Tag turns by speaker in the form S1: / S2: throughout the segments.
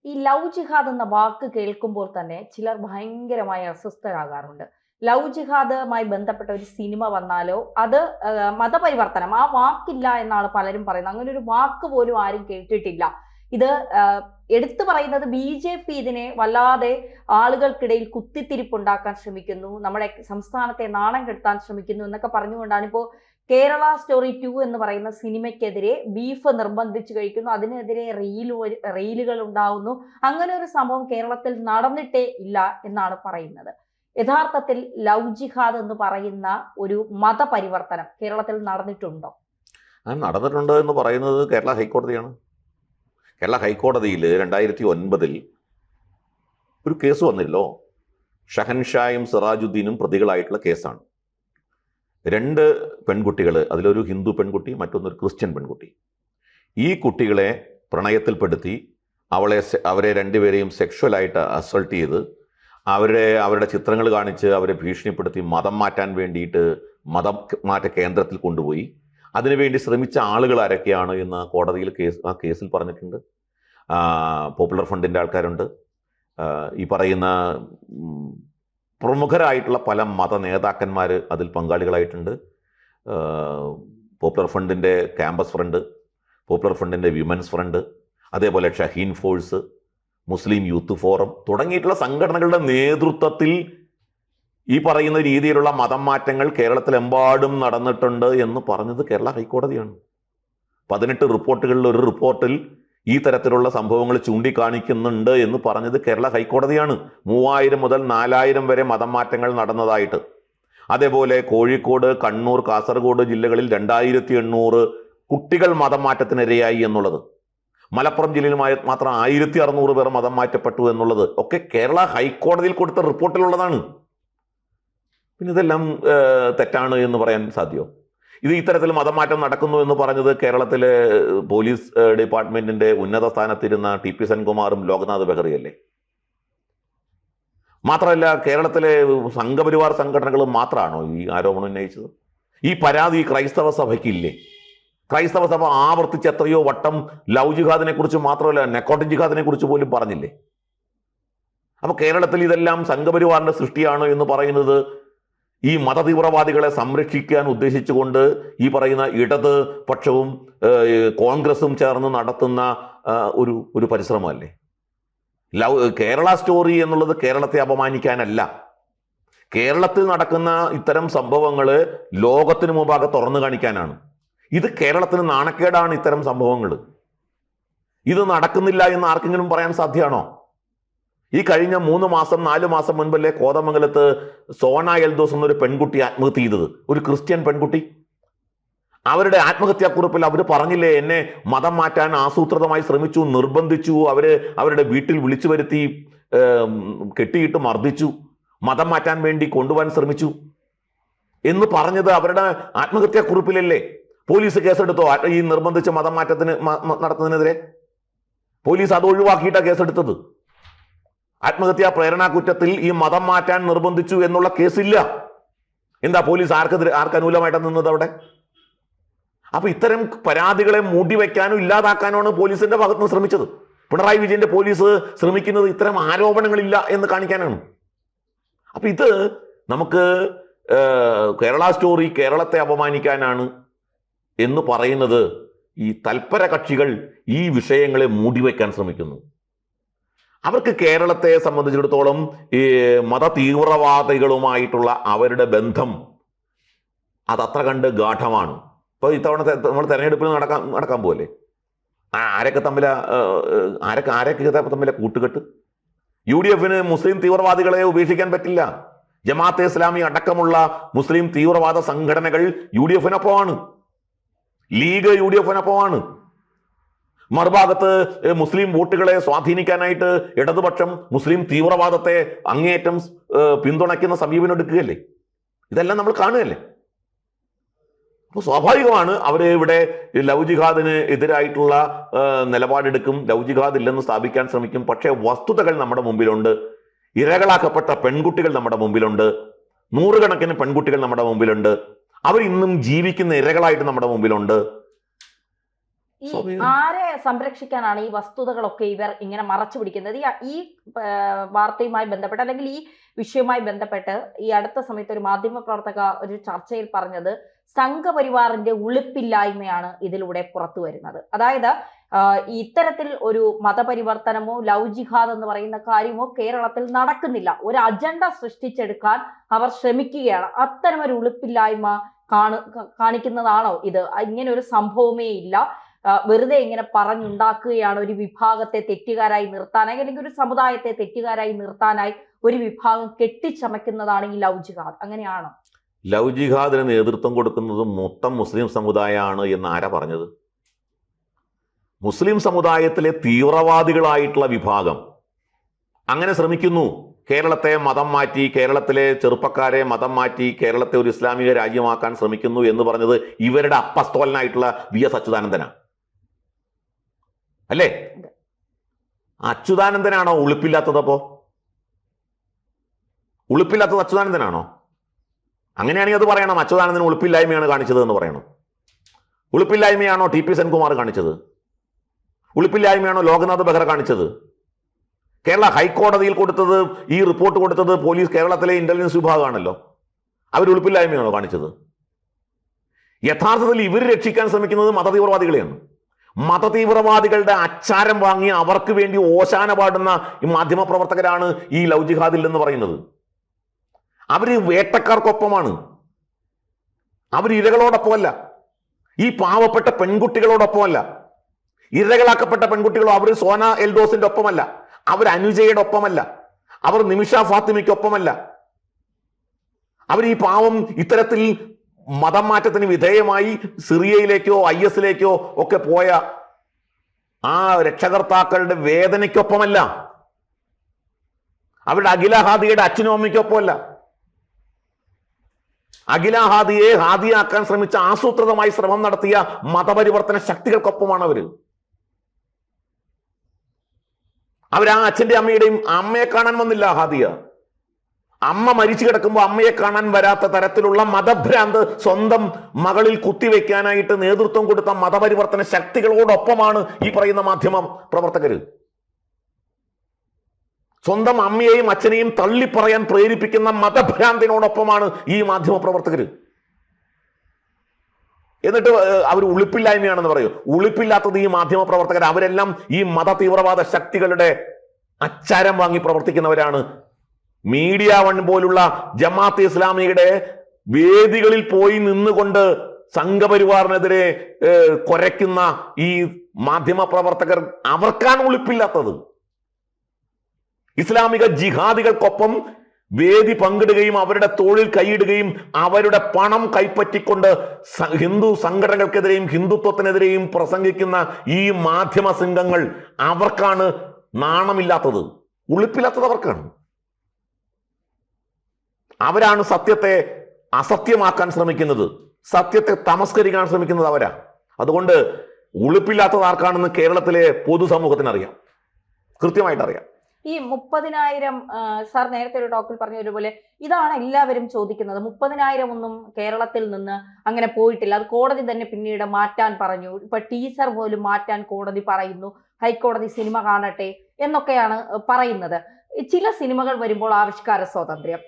S1: ഈ ലവ് ജിഹാദ് എന്ന വാക്ക് കേൾക്കുമ്പോൾ തന്നെ ചിലർ ഭയങ്കരമായി അസ്വസ്ഥരാകാറുണ്ട്. ലവ് ജിഹാദുമായി ബന്ധപ്പെട്ട ഒരു സിനിമ വന്നാലോ അത് മതപരിവർത്തനം ആ വാക്കില്ല എന്നാണ് പലരും പറയുന്നത്. അങ്ങനെ ഒരു വാക്ക് പോലും ആരും കേട്ടിട്ടില്ല. ഇത് എടുത്തു പറയുന്നത് ബി.ജെ.പി. ഇതിനെ വല്ലാതെ ആളുകൾക്കിടയിൽ കുത്തിത്തിരിപ്പുണ്ടാക്കാൻ ശ്രമിക്കുന്നു, നമ്മുടെ സംസ്ഥാനത്തെ നാണം കെടുത്താൻ ശ്രമിക്കുന്നു എന്നൊക്കെ പറഞ്ഞുകൊണ്ടാണ് ഇപ്പോൾ കേരള സ്റ്റോറി 2 എന്ന് പറയുന്ന സിനിമയ്ക്കെതിരെ ബീഫ് നിർബന്ധിച്ചു കഴിക്കുന്നു, അതിനെതിരെ റീലുകൾ ഉണ്ടാവുന്നു. അങ്ങനെ ഒരു സംഭവം കേരളത്തിൽ നടന്നിട്ടേ ഇല്ല എന്നാണ് പറയുന്നത്. യഥാർത്ഥത്തിൽ ലവ് ജിഹാദ് എന്ന് പറയുന്ന ഒരു മതപരിവർത്തനം കേരളത്തിൽ നടന്നിട്ടുണ്ടോ?
S2: നടന്നിട്ടുണ്ട് എന്ന് പറയുന്നത് കേരള ഹൈക്കോടതിയാണ്. കേരള ഹൈക്കോടതിയിൽ 2009 ഒരു കേസ് വന്നില്ലോ. ഷഹൻഷായും സിറാജുദ്ദീനും പ്രതികളായിട്ടുള്ള കേസാണ്. 2 പെൺകുട്ടികൾ, അതിലൊരു ഹിന്ദു പെൺകുട്ടി, മറ്റൊന്നൊരു ക്രിസ്ത്യൻ പെൺകുട്ടി. ഈ കുട്ടികളെ പ്രണയത്തിൽപ്പെടുത്തി അവരെ രണ്ടുപേരെയും സെക്ഷുവലായിട്ട് അസൾട്ട് ചെയ്ത് അവരുടെ ചിത്രങ്ങൾ കാണിച്ച് അവരെ ഭീഷണിപ്പെടുത്തി മതം മാറ്റാൻ വേണ്ടിയിട്ട് മതം മാറ്റ കേന്ദ്രത്തിൽ കൊണ്ടുപോയി. അതിനുവേണ്ടി ശ്രമിച്ച ആളുകൾ ആരൊക്കെയാണ് എന്ന് കോടതിയിൽ ആ കേസിൽ പറഞ്ഞിട്ടുണ്ട്. പോപ്പുലർ ഫ്രണ്ടിൻ്റെ ആൾക്കാരുണ്ട്, ഈ പറയുന്ന പ്രമുഖരായിട്ടുള്ള പല മത നേതാക്കന്മാർ അതിൽ പങ്കാളികളായിട്ടുണ്ട്. പോപ്പുലർ ഫ്രണ്ടിൻ്റെ ക്യാമ്പസ് ഫ്രണ്ട്, പോപ്പുലർ ഫ്രണ്ടിൻ്റെ വിമൻസ് ഫ്രണ്ട്, അതേപോലെ ഷഹീൻ ഫോഴ്സ്, മുസ്ലിം യൂത്ത് ഫോറം തുടങ്ങിയിട്ടുള്ള സംഘടനകളുടെ നേതൃത്വത്തിൽ ഈ പറയുന്ന രീതിയിലുള്ള മതം മാറ്റങ്ങൾ കേരളത്തിലെമ്പാടും നടന്നിട്ടുണ്ട് എന്ന് പറഞ്ഞത് കേരള ഹൈക്കോടതിയാണ്. 18 റിപ്പോർട്ടുകളിൽ ഒരു റിപ്പോർട്ടിൽ ഈ തരത്തിലുള്ള സംഭവങ്ങൾ ചൂണ്ടിക്കാണിക്കുന്നുണ്ട് എന്ന് പറഞ്ഞത് കേരള ഹൈക്കോടതിയാണ്. 3000 മുതൽ 4000 വരെ മതം മാറ്റങ്ങൾ നടന്നതായിട്ട്. അതേപോലെ കോഴിക്കോട്, കണ്ണൂർ, കാസർഗോഡ് ജില്ലകളിൽ 2800 കുട്ടികൾ മതം മാറ്റത്തിനിരയായി എന്നുള്ളത്. മലപ്പുറം ജില്ലയിൽ മാത്രം 1600 പേർ മതം മാറ്റപ്പെട്ടു എന്നുള്ളത് ഒക്കെ കേരള ഹൈക്കോടതിയിൽ കൊടുത്ത റിപ്പോർട്ടിലുള്ളതാണ്. പിന്നെ ഇതെല്ലാം തെറ്റാണ് എന്ന് പറയാൻ സാധ്യമോ? ഇത് ഇത്തരത്തിൽ മതമാറ്റം നടക്കുന്നു എന്ന് പറഞ്ഞത് കേരളത്തിലെ പോലീസ് ഡിപ്പാർട്ട്മെന്റിന്റെ ഉന്നത സ്ഥാനത്തിരുന്ന ടി.പി. സെൻകുമാറും ലോക്നാഥ് ബെഹ്റയല്ലേ? മാത്രമല്ല, കേരളത്തിലെ സംഘപരിവാർ സംഘടനകൾ മാത്രമാണോ ഈ ആരോപണം ഉന്നയിച്ചത്? ഈ പരാതി ക്രൈസ്തവ സഭയ്ക്കില്ലേ? ക്രൈസ്തവ സഭ ആവർത്തിച്ച് എത്രയോ വട്ടം ലവ് ജിഹാദിനെ കുറിച്ച് മാത്രമല്ല നെക്കോട്ടിക് ജിഹാദിനെ കുറിച്ച് പോലും പറഞ്ഞില്ലേ? അപ്പൊ കേരളത്തിൽ ഇതെല്ലാം സംഘപരിവാറിന്റെ സൃഷ്ടിയാണ് എന്ന് പറയുന്നത് ഈ മതതീവ്രവാദികളെ സംരക്ഷിക്കാൻ ഉദ്ദേശിച്ചുകൊണ്ട് ഈ പറയുന്ന ഇടത് പക്ഷവും കോൺഗ്രസും ചേർന്ന് നടത്തുന്ന ഒരു പരിശ്രമമല്ലേ? കേരള സ്റ്റോറി എന്നുള്ളത് കേരളത്തെ അപമാനിക്കാനല്ല, കേരളത്തിൽ നടക്കുന്ന ഇത്തരം സംഭവങ്ങൾ ലോകത്തിന് മുമ്പാകെ തുറന്നു കാണിക്കാനാണ്. ഇത് കേരളത്തിന് നാണക്കേടാണ്. ഇത്തരം സംഭവങ്ങൾ ഇത് നടക്കുന്നില്ല എന്ന് ആർക്കെങ്കിലും പറയാൻ സാധ്യമാണോ? ഈ കഴിഞ്ഞ 3 മാസം 4 മാസം മുൻപല്ലേ കോതമംഗലത്ത് സോണ എൽദോസ് എന്നൊരു പെൺകുട്ടി ആത്മഹത്യ ചെയ്തത്, ഒരു ക്രിസ്ത്യൻ പെൺകുട്ടി. അവരുടെ ആത്മഹത്യാക്കുറിപ്പിൽ അവർ പറഞ്ഞില്ലേ, എന്നെ മതം മാറ്റാൻ ആസൂത്രിതമായി ശ്രമിച്ചു, നിർബന്ധിച്ചു, അവരുടെ വീട്ടിൽ വിളിച്ചു വരുത്തി കെട്ടിയിട്ട് മർദ്ദിച്ചു, മതം മാറ്റാൻ വേണ്ടി കൊണ്ടുപോകാൻ ശ്രമിച്ചു എന്ന് പറഞ്ഞത് അവരുടെ ആത്മഹത്യാക്കുറിപ്പിലല്ലേ? പോലീസ് കേസെടുത്തോ ഈ നിർബന്ധിച്ച് മതം മാറ്റത്തിന് നടത്തുന്നതിനെതിരെ? പോലീസ് അത് ഒഴിവാക്കിയിട്ടാണ് കേസെടുത്തത്. ആത്മഹത്യാ പ്രേരണാ കുറ്റത്തിൽ ഈ മതം മാറ്റാൻ നിർബന്ധിച്ചു എന്നുള്ള കേസില്ല. എന്താ പോലീസ് ആർക്കനുകൂലമായിട്ടാണ് നിന്നത് അവിടെ? അപ്പൊ ഇത്തരം പരാതികളെ മൂടിവെക്കാനും ഇല്ലാതാക്കാനുമാണ് പോലീസിന്റെ ഭാഗത്തുനിന്ന് ശ്രമിച്ചത്. പിണറായി വിജയന്റെ പോലീസ് ശ്രമിക്കുന്നത് ഇത്തരം ആരോപണങ്ങളില്ല എന്ന് കാണിക്കാനാണ്. അപ്പൊ ഇത് നമുക്ക് കേരള സ്റ്റോറി കേരളത്തെ അപമാനിക്കാനാണ് എന്ന് പറയുന്നത് ഈ തൽപര കക്ഷികൾ ഈ വിഷയങ്ങളെ മൂടിവെക്കാൻ ശ്രമിക്കുന്നു. അവർക്ക് കേരളത്തെ സംബന്ധിച്ചിടത്തോളം ഈ മത തീവ്രവാദികളുമായിട്ടുള്ള അവരുടെ ബന്ധം അതത്ര കണ്ട് ഗാഠമാണ്. ഇപ്പോൾ ഇത്തവണ നമ്മൾ തെരഞ്ഞെടുപ്പിൽ നടക്കാൻ പോലെ ആരൊക്കെ തമ്മിലെ കൂട്ടുകെട്ട്? UDFന് മുസ്ലിം തീവ്രവാദികളെ ഉപേക്ഷിക്കാൻ പറ്റില്ല. ജമാഅത്തെ ഇസ്ലാമി അടക്കമുള്ള മുസ്ലിം തീവ്രവാദ സംഘടനകൾ UDFനൊപ്പമാണ്, ലീഗ് UDFനൊപ്പമാണ്. മറുഭാഗത്ത് മുസ്ലിം വോട്ടുകളെ സ്വാധീനിക്കാനായിട്ട് ഇടതുപക്ഷം മുസ്ലിം തീവ്രവാദത്തെ അങ്ങേയറ്റം പിന്തുണയ്ക്കുന്ന സമീപനം എടുക്കുകയല്ലേ? ഇതെല്ലാം നമ്മൾ കാണുകയല്ലേ? അപ്പോൾ സ്വാഭാവികമാണ് അവരെ ഇവിടെ ലവ് ജിഹാദിന് എതിരായിട്ടുള്ള നിലപാടെടുക്കും, ലവ് ജിഹാദ് ഇല്ലെന്ന് സ്ഥാപിക്കാൻ ശ്രമിക്കും. പക്ഷേ വസ്തുതകൾ നമ്മുടെ മുമ്പിലുണ്ട്. ഇരകളാക്കപ്പെട്ട പെൺകുട്ടികൾ നമ്മുടെ മുമ്പിലുണ്ട്, 100 കണക്കിന് പെൺകുട്ടികൾ നമ്മുടെ മുമ്പിലുണ്ട്. അവർ ഇന്നും ജീവിക്കുന്ന ഇരകളായിട്ട് നമ്മുടെ മുമ്പിലുണ്ട്.
S1: ഈ ആരെ സംരക്ഷിക്കാനാണ് ഈ വസ്തുതകളൊക്കെ ഇവർ ഇങ്ങനെ മറച്ചു പിടിക്കുന്നത്? ഈ വാർത്തയുമായി ബന്ധപ്പെട്ട് അല്ലെങ്കിൽ ഈ വിഷയവുമായി ബന്ധപ്പെട്ട് ഈ അടുത്ത സമയത്ത് ഒരു മാധ്യമ പ്രവർത്തക ഒരു ചർച്ചയിൽ പറഞ്ഞത് സംഘപരിവാറിന്റെ ഉളുപ്പില്ലായ്മയാണ് ഇതിലൂടെ പുറത്തു വരുന്നത്. അതായത് ഇത്തരത്തിൽ ഒരു മതപരിവർത്തനമോ ലവ് ജിഹാദ് എന്ന് പറയുന്ന കാര്യമോ കേരളത്തിൽ നടക്കുന്നില്ല. ഒരു അജണ്ട സൃഷ്ടിച്ചെടുക്കാൻ അവർ ശ്രമിക്കുകയാണ്. അത്തരം ഒരു ഉളുപ്പില്ലായ്മ കാണിക്കുന്നതാണോ ഇത്? ഇങ്ങനെ ഒരു സംഭവമേ ഇല്ല, വെറുതെ ഇങ്ങനെ പറഞ്ഞുണ്ടാക്കുകയാണ് ഒരു വിഭാഗത്തെ തെറ്റുകാരായി നിർത്താനായി, അല്ലെങ്കിൽ ഒരു സമുദായത്തെ തെറ്റുകാരായി നിർത്താനായി ഒരു വിഭാഗം കെട്ടിച്ചമയ്ക്കുന്നതാണ് ഈ ലവ് ജിഹാദ്. അങ്ങനെയാണോ?
S2: ലവ് ജിഹാദിന് നേതൃത്വം കൊടുക്കുന്നത് മൊത്തം മുസ്ലിം സമുദായമാണ് എന്ന് ആരാ പറഞ്ഞത്? മുസ്ലിം സമുദായത്തിലെ തീവ്രവാദികളായിട്ടുള്ള വിഭാഗം അങ്ങനെ ശ്രമിക്കുന്നു. കേരളത്തെ മതം മാറ്റി, കേരളത്തിലെ ചെറുപ്പക്കാരെ മതം മാറ്റി കേരളത്തെ ഒരു ഇസ്ലാമിക രാജ്യമാക്കാൻ ശ്രമിക്കുന്നു എന്ന് പറഞ്ഞത് ഇവരുടെ അപ്പസ്തോലനായിട്ടുള്ള VS അച്യുതാനന്ദനാണ് അല്ലേ? അച്യുതാനന്ദനാണോ ഉളുപ്പില്ലാത്തത്? അപ്പോ ഉളുപ്പില്ലാത്തത് അച്യുതാനന്ദനാണോ? അങ്ങനെയാണെങ്കിൽ അത് പറയണം, അച്യുതാനന്ദൻ ഉളുപ്പില്ലായ്മയാണ് കാണിച്ചത് എന്ന് പറയണം. ഉളുപ്പില്ലായ്മയാണോ TP സെൻകുമാർ കാണിച്ചത്? ഉളുപ്പില്ലായ്മയാണോ ലോക്നാഥ് ബെഹ്റ കാണിച്ചത്? കേരള ഹൈക്കോടതിയിൽ കൊടുത്തത്, ഈ റിപ്പോർട്ട് കൊടുത്തത് പോലീസ്, കേരളത്തിലെ ഇന്റലിജൻസ് വിഭാഗമാണല്ലോ. അവർ ഉളുപ്പില്ലായ്മയാണോ കാണിച്ചത്? യഥാർത്ഥത്തിൽ ഇവർ രക്ഷിക്കാൻ ശ്രമിക്കുന്നത് മതതീവ്രവാദികളെയാണ്. മതതീവ്രവാദികളുടെ അച്ചാരം വാങ്ങി അവർക്ക് വേണ്ടി ഓശാന പാടുന്ന ഈ മാധ്യമ പ്രവർത്തകരാണ് ഈ ലവ് ജിഹാദിൽ എന്ന് പറയുന്നത്. അവര് വേട്ടക്കാർക്കൊപ്പമാണ്, അവർ ഇരകളോടൊപ്പമല്ല, ഈ പാവപ്പെട്ട പെൺകുട്ടികളോടൊപ്പമല്ല. ഇരകളാക്കപ്പെട്ട പെൺകുട്ടികളോ അവർ സോന എൽദോസിന്റെ ഒപ്പമല്ല, അവർ അനുജയുടെ ഒപ്പമല്ല, അവർ നിമിഷ ഫാത്തിമയ്ക്കൊപ്പമല്ല. അവർ ഈ പാവം ഇത്തരത്തിൽ മതം മാറ്റത്തിന് വിധേയമായി സിറിയയിലേക്കോ IS-ലേക്കോ ഒക്കെ പോയ ആ രക്ഷകർത്താക്കളുടെ വേദനയ്ക്കൊപ്പമല്ല. അവരുടെ അഖില ഹാദിയയുടെ അച്ഛനും അമ്മയ്ക്കൊപ്പമല്ല. അഖില ഹാദിയെ ഹാദിയാക്കാൻ ശ്രമിച്ച, ആസൂത്രിതമായി ശ്രമം നടത്തിയ മതപരിവർത്തന ശക്തികൾക്കൊപ്പമാണ് അവര്. ആ അച്ഛന്റെ അമ്മയുടെയും അമ്മയെ കാണാൻ വന്നില്ല ഹാദിയ. അമ്മ മരിച്ചു കിടക്കുമ്പോൾ അമ്മയെ കാണാൻ വരാത്ത തരത്തിലുള്ള മതഭ്രാന്ത് സ്വന്തം മകളിൽ കുത്തിവെക്കാനായിട്ട് നേതൃത്വം കൊടുത്ത മതപരിവർത്തന ശക്തികളോടൊപ്പമാണ് ഈ പറയുന്ന മാധ്യമ പ്രവർത്തകര്. സ്വന്തം അമ്മയെയും അച്ഛനെയും തള്ളിപ്പറയാൻ പ്രേരിപ്പിക്കുന്ന മതഭ്രാന്തിനോടൊപ്പമാണ് ഈ മാധ്യമ പ്രവർത്തകര്. എന്നിട്ട് അവർ ഉളുപ്പില്ലായ്മയാണെന്ന് പറയും. ഉളുപ്പില്ലാത്തത് ഈ മാധ്യമ പ്രവർത്തകർ. അവരെല്ലാം ഈ മത തീവ്രവാദ ശക്തികളുടെ അച്ചാരം വാങ്ങി പ്രവർത്തിക്കുന്നവരാണ്. മീഡിയ വൺ പോലുള്ള ജമാഅത്തെ ഇസ്ലാമിയുടെ വേദികളിൽ പോയി നിന്നുകൊണ്ട് സംഘപരിവാറിനെതിരെ കുരയ്ക്കുന്ന ഈ മാധ്യമ പ്രവർത്തകർ, അവർക്കാണ് ഉളുപ്പില്ലാത്തത്. ഇസ്ലാമിക ജിഹാദികൾക്കൊപ്പം വേദി പങ്കിടുകയും അവരുടെ തോളിൽ കൈയിടുകയും അവരുടെ പണം കൈപ്പറ്റിക്കൊണ്ട് ഹിന്ദു സംഘടനകൾക്കെതിരെയും ഹിന്ദുത്വത്തിനെതിരെയും പ്രസംഗിക്കുന്ന ഈ മാധ്യമ സംഘങ്ങൾ, അവർക്കാണ് നാണമില്ലാത്തത്. ഉളുപ്പില്ലാത്തത് അവർക്കാണ്. അവരാണ് സത്യത്തെ അസത്യമാക്കാൻ ശ്രമിക്കുന്നത്, സത്യത്തെ തമസ്കരിക്കാൻ ശ്രമിക്കുന്നത് അവരാ. അതുകൊണ്ട് ഉളുപ്പില്ലാത്തത് ആർക്കാണെന്ന് കേരളത്തിലെ പൊതുസമൂഹത്തിന് അറിയാം, കൃത്യമായിട്ട് അറിയാം.
S1: ഈ 30,000 സാർ നേരത്തെ ഒരു ടോക്കിൽ പറഞ്ഞതുപോലെ ഇതാണ് എല്ലാവരും ചോദിക്കുന്നത്. 30,000 ഒന്നും കേരളത്തിൽ നിന്ന് അങ്ങനെ പോയിട്ടില്ല. അത് കോടതി തന്നെ പിന്നീട് മാറ്റാൻ പറഞ്ഞു. ഇപ്പൊ ടീസർ പോലും മാറ്റാൻ കോടതി പറയുന്നു. ഹൈക്കോടതി സിനിമ കാണട്ടെ എന്നൊക്കെയാണ് പറയുന്നത്. ചില സിനിമകൾ വരുമ്പോൾ ആവിഷ്കാര സ്വാതന്ത്ര്യം,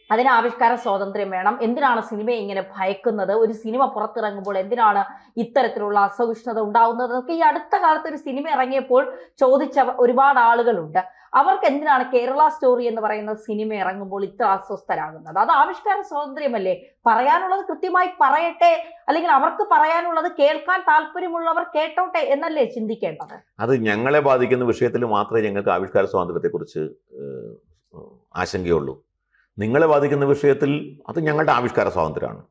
S1: അതിന് ആവിഷ്കാര സ്വാതന്ത്ര്യം വേണം. എന്തിനാണ് സിനിമയെ ഇങ്ങനെ ഭയക്കുന്നത്? ഒരു സിനിമ പുറത്തിറങ്ങുമ്പോൾ എന്തിനാണ് ഇത്തരത്തിലുള്ള അസഹിഷ്ണുത ഉണ്ടാവുന്നത്? എന്നൊക്കെ ഈ അടുത്ത കാലത്ത് ഒരു സിനിമ ഇറങ്ങിയപ്പോൾ ചോദിച്ച ഒരുപാട് ആളുകളുണ്ട്. അവർക്ക് എന്തിനാണ് കേരള സ്റ്റോറി എന്ന് പറയുന്ന സിനിമ ഇറങ്ങുമ്പോൾ ഇത്ര അസ്വസ്ഥരാകുന്നത്? അത് ആവിഷ്കാര സ്വാതന്ത്ര്യമല്ലേ? പറയാനുള്ളത് കൃത്യമായി പറയട്ടെ, അല്ലെങ്കിൽ അവർക്ക് പറയാനുള്ളത് കേൾക്കാൻ താല്പര്യമുള്ളവർ കേട്ടോട്ടെ എന്നല്ലേ ചിന്തിക്കേണ്ടത്?
S2: അത് ഞങ്ങളെ ബാധിക്കുന്ന വിഷയത്തിൽ മാത്രമേ ഞങ്ങൾക്ക് ആവിഷ്കാര സ്വാതന്ത്ര്യത്തെക്കുറിച്ച് ആശങ്കയുള്ളൂ. നിങ്ങളെ ബാധിക്കുന്ന വിഷയത്തിൽ അത് ഞങ്ങളുടെ ആവിഷ്കാര സ്വാതന്ത്ര്യമാണ്.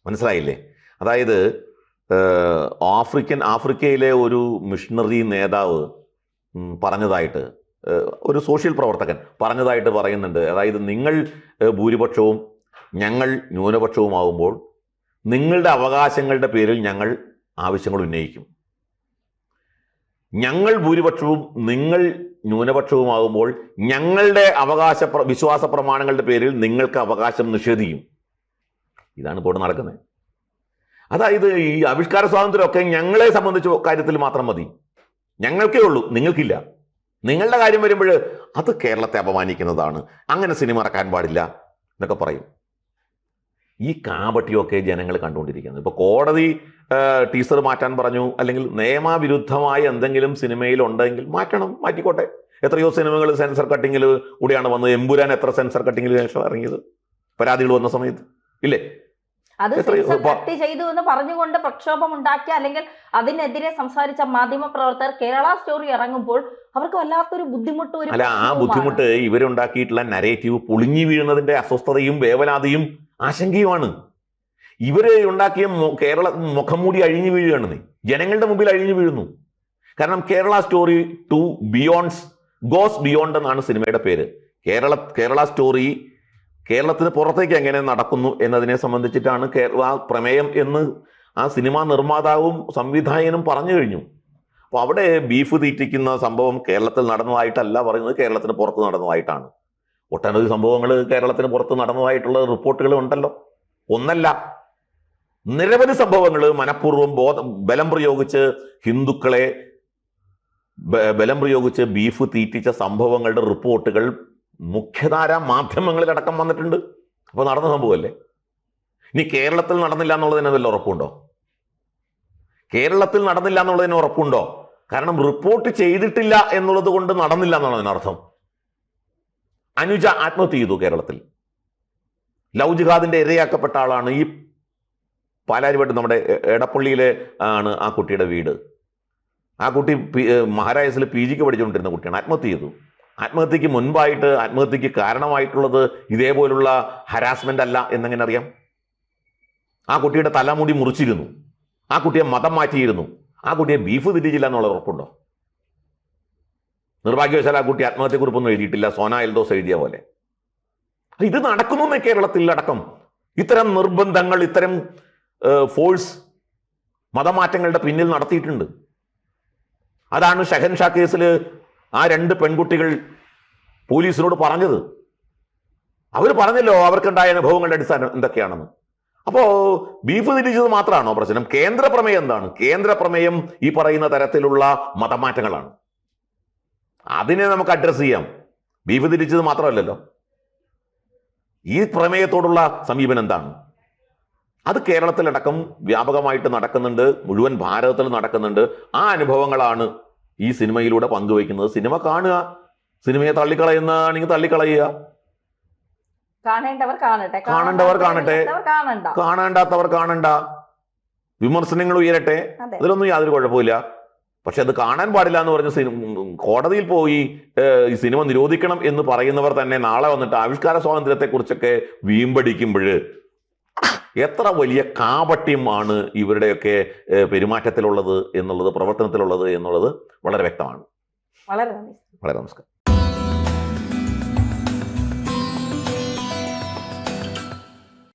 S2: മനസ്സിലായില്ലേ? അതായത് ആഫ്രിക്കയിലെ ഒരു മിഷണറി നേതാവ് പറഞ്ഞതായിട്ട്, ഒരു സോഷ്യൽ പ്രവർത്തകൻ പറഞ്ഞതായിട്ട് പറയുന്നുണ്ട്. അതായത് നിങ്ങൾ ഭൂരിപക്ഷവും ഞങ്ങൾ ന്യൂനപക്ഷവുമാകുമ്പോൾ നിങ്ങളുടെ അവകാശങ്ങളുടെ പേരിൽ ഞങ്ങൾ ആവശ്യങ്ങൾ ഉന്നയിക്കും. ഞങ്ങൾ ഭൂരിപക്ഷവും നിങ്ങൾ ന്യൂനപക്ഷവുമാകുമ്പോൾ ഞങ്ങളുടെ വിശ്വാസ പ്രമാണങ്ങളുടെ പേരിൽ നിങ്ങൾക്ക് അവകാശം നിഷേധിക്കും. ഇതാണ് ഇപ്പോൾ നടക്കുന്നത്. അതായത് ഈ ആവിഷ്കാര സ്വാതന്ത്ര്യമൊക്കെ ഞങ്ങളെ സംബന്ധിച്ച കാര്യത്തിൽ മാത്രം മതി, ഞങ്ങൾക്കേ ഉള്ളൂ, നിങ്ങൾക്കില്ല. നിങ്ങളുടെ കാര്യം വരുമ്പോൾ അത് കേരളത്തെ അപമാനിക്കുന്നതാണ്, അങ്ങനെ സിനിമ ഇറക്കാൻ പാടില്ല എന്നൊക്കെ പറയും. ഈ കാപട്യമൊക്കെ ജനങ്ങൾ കണ്ടുകൊണ്ടിരിക്കുന്നത്. ഇപ്പോൾ കോടതി ടീസർ മാറ്റാൻ പറഞ്ഞു, അല്ലെങ്കിൽ നിയമവിരുദ്ധമായ എന്തെങ്കിലും സിനിമയിൽ ഉണ്ടെങ്കിൽ മാറ്റണം, മാറ്റിക്കോട്ടെ. എത്രയോ സിനിമകൾ സെൻസർ കട്ടിങ്ങിൽ കൂടിയാണ് വന്നത്. എമ്പുരാൻ എത്ര സെൻസർ കട്ടിങ്ങിൽ ശേഷം ഇറങ്ങിയത്, പരാതികൾ വന്ന സമയത്ത് ഇല്ലേ?
S1: അത് കട്ട് ചെയ്തു എന്ന് പറഞ്ഞുകൊണ്ട് പ്രക്ഷോഭം ഉണ്ടാക്കിയ അല്ലെങ്കിൽ അതിനെതിരെ സംസാരിച്ച മാധ്യമ പ്രവർത്തകർ കേരള സ്റ്റോറി ഇറങ്ങുമ്പോൾ അവർക്ക് വല്ലാത്തൊരു ബുദ്ധിമുട്ട്.
S2: അല്ല, ആ ബുദ്ധിമുട്ട് ഇവരുണ്ടാക്കിയിട്ടുള്ള നരേറ്റീവ് പൊളിഞ്ഞു വീഴുന്നതിന്റെ അസ്വസ്ഥതയും വേവലാതിയും ആശങ്കയുമാണ്. ഇവര് ഉണ്ടാക്കിയ കേരള മുഖംമൂടി അഴിഞ്ഞു വീഴുകയാണ്, ജനങ്ങളുടെ മുമ്പിൽ അഴിഞ്ഞു വീഴുന്നു. കാരണം കേരള സ്റ്റോറി 2 ബിയോണ്ട്സ് ഗോസ് ബിയോണ്ട് എന്നാണ് സിനിമയുടെ പേര്. കേരള സ്റ്റോറി കേരളത്തിന് പുറത്തേക്ക് എങ്ങനെ നടക്കുന്നു എന്നതിനെ സംബന്ധിച്ചിട്ടാണ് കേരള പ്രമേയം എന്ന് ആ സിനിമാ നിർമ്മാതാവും സംവിധായകനും പറഞ്ഞു കഴിഞ്ഞു. അപ്പോൾ അവിടെ ബീഫ് തീറ്റിക്കുന്ന സംഭവം കേരളത്തിൽ നടന്നതായിട്ടല്ല പറയുന്നത്, കേരളത്തിന് പുറത്ത് നടന്നതായിട്ടാണ്. ഒട്ടനവധി സംഭവങ്ങൾ കേരളത്തിന് പുറത്ത് നടന്നതായിട്ടുള്ള റിപ്പോർട്ടുകൾ ഉണ്ടല്ലോ, ഒന്നല്ല നിരവധി സംഭവങ്ങൾ മനഃപൂർവ്വം ബലം പ്രയോഗിച്ച് ഹിന്ദുക്കളെ ബലം പ്രയോഗിച്ച് ബീഫ് തീറ്റിച്ച സംഭവങ്ങളുടെ റിപ്പോർട്ടുകൾ മുഖ്യധാര മാധ്യമങ്ങളിലടക്കം വന്നിട്ടുണ്ട്. അപ്പോൾ നടന്ന സംഭവമല്ലേ. ഇനി കേരളത്തിൽ നടന്നില്ല എന്നുള്ളതിന് വല്ല ഉറപ്പുണ്ടോ? കേരളത്തിൽ നടന്നില്ല എന്നുള്ളതിന് ഉറപ്പുണ്ടോ? കാരണം റിപ്പോർട്ട് ചെയ്തിട്ടില്ല എന്നുള്ളത് കൊണ്ട് നടന്നില്ല എന്നുള്ളതിനർത്ഥം. അനുജ ആത്മഹത്യ ചെയ്തു കേരളത്തിൽ. ലവ് ജിഹാദിന്റെ ഇരയാക്കപ്പെട്ട ആളാണ്. ഈ പാലാരിവട്ടം നമ്മുടെ എടപ്പള്ളിയിലെ ആണ് ആ കുട്ടിയുടെ വീട്. ആ കുട്ടി മഹാരാജസിൽ PGക്ക് പഠിച്ചുകൊണ്ടിരുന്ന കുട്ടിയാണ്, ആത്മഹത്യ ചെയ്തു. ആത്മഹത്യക്ക് മുൻപായിട്ട് ആത്മഹത്യക്ക് കാരണമായിട്ടുള്ളത് ഇതേപോലുള്ള ഹരാസ്മെന്റ് അല്ല എന്നെങ്ങനെ അറിയാം? ആ കുട്ടിയുടെ തലമുടി മുറിച്ചിരുന്നു, ആ കുട്ടിയെ മതം മാറ്റിയിരുന്നു, ആ കുട്ടിയെ ബീഫ് തിരിച്ചില്ല എന്നുള്ള ഉറപ്പുണ്ടോ? നിർഭാഗ്യവശാൽ ആ കുട്ടി ആത്മഹത്യക്കുറിപ്പൊന്നും എഴുതിയിട്ടില്ല, സോന എൽദോസ് എഴുതിയ പോലെ. ഇത് നടക്കുന്നു കേരളത്തിൽ അടക്കം. ഇത്തരം നിർബന്ധങ്ങൾ, ഇത്തരം ഫോഴ്സ് മതമാറ്റങ്ങളുടെ പിന്നിൽ നടത്തിയിട്ടുണ്ട്. അതാണ് ഷഹൻഷാ കേസിൽ ആ 2 പെൺകുട്ടികൾ പോലീസിനോട് പറഞ്ഞത്. അവർ പറഞ്ഞല്ലോ അവർക്കുണ്ടായ അനുഭവങ്ങളുടെ അടിസ്ഥാനം എന്തൊക്കെയാണെന്ന്. അപ്പോൾ ബീഫ് തിരിച്ചത് മാത്രമാണോ പ്രശ്നം? കേന്ദ്ര പ്രമേയം എന്താണ്? കേന്ദ്ര പ്രമേയം ഈ പറയുന്ന തരത്തിലുള്ള മതമാറ്റങ്ങളാണ്. അതിനെ നമുക്ക് അഡ്രസ് ചെയ്യാം. ബീഫ് തിരിച്ചത് മാത്രമല്ലല്ലോ. ഈ പ്രമേയത്തോടുള്ള സമീപനം എന്താണ്? അത് കേരളത്തിലടക്കം വ്യാപകമായിട്ട് നടക്കുന്നുണ്ട്, മുഴുവൻ ഭാരതത്തിൽ നടക്കുന്നുണ്ട്. ആ അനുഭവങ്ങളാണ് ഈ സിനിമയിലൂടെ പങ്കുവയ്ക്കുന്നത്. സിനിമ കാണുക, സിനിമയെ തള്ളിക്കളയുന്നതാണെങ്കിൽ തള്ളിക്കളയുക,
S1: കാണേണ്ടവർ കാണട്ടെ,
S2: കാണേണ്ടവർ കാണട്ടെ, കാണേണ്ടാത്തവർ കാണണ്ട, വിമർശനങ്ങൾ ഉയരട്ടെ, അതിലൊന്നും യാതൊരു കുഴപ്പമില്ല. പക്ഷെ അത് കാണാൻ പാടില്ല എന്ന് പറഞ്ഞ് കോടതിയിൽ പോയി ഈ സിനിമ നിരോധിക്കണം എന്ന് പറയുന്നവർ തന്നെ നാളെ വന്നിട്ട് ആവിഷ്കാര സ്വാതന്ത്ര്യത്തെക്കുറിച്ചൊക്കെ വീമ്പടിക്കുമ്പോൾ എത്ര വലിയ കാപട്യമാണ് ഇവരുടെയൊക്കെ പെരുമാറ്റത്തിലുള്ളത് എന്നുള്ളത്, പ്രവർത്തനത്തിലുള്ളത് എന്നുള്ളത് വളരെ വ്യക്തമാണ്.
S1: വളരെ
S2: വളരെ നമസ്കാരം.